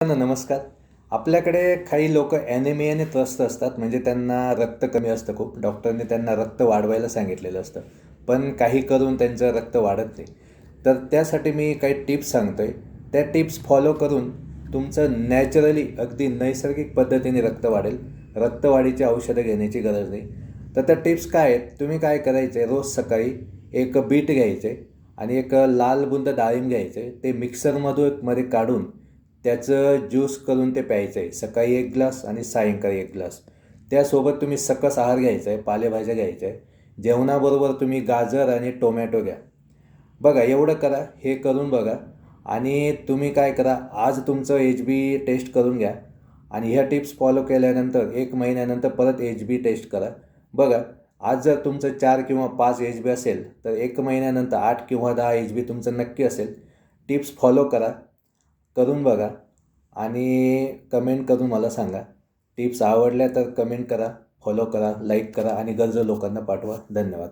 नमस्कार. आपल्याकडे काही लोक ॲनिमियाने त्रस्त असतात, म्हणजे त्यांना रक्त कमी असतं खूप. डॉक्टरने त्यांना रक्त वाढवायला सांगितलेलं असतं, पण काही करून त्यांचं रक्त वाढत नाही. तर त्यासाठी मी काही टिप्स सांगतो आहे. त्या टिप्स फॉलो करून तुमचं नॅचरली अगदी नैसर्गिक पद्धतीने रक्त वाढेल. रक्तवाढीची औषधं घेण्याची गरज नाही. तर त्या टिप्स काय आहेत? तुम्ही काय करायचं आहे, रोज सकाळी एक बीट घ्यायचे आणि एक लाल बुंद डाळिंब घ्यायचे. ते मिक्सरमधून मध्ये काढून त्याचं ज्यूस करून ते प्यायचं आहे. सकाळी 1 ग्लास आणि सायंकाळी 1 ग्लास. त्यासोबत तुम्ही सकस आहार घ्यायचा आहे, पालेभाज्या घ्यायच्या आहे. जेवणाबरोबर तुम्ही गाजर आणि टोमॅटो घ्या. बघा एवढं करा, हे करून बघा. आणि तुम्ही काय करा, आज तुमचं HB टेस्ट करून घ्या आणि ह्या टिप्स फॉलो केल्यानंतर 1 महिन्यानंतर परत HB टेस्ट करा. बघा, आज जर तुमचं 4 किंवा 5 HB असेल तर 1 महिन्यानंतर 8 किंवा 10 HB तुमचं नक्की असेल. टिप्स फॉलो करा, करून बघा आणि कमेंट करून मला सांगा. टिप्स आवडल्या तर कमेंट करा, फॉलो करा, लाईक करा आणि गरजू लोकांना पाठवा. धन्यवाद.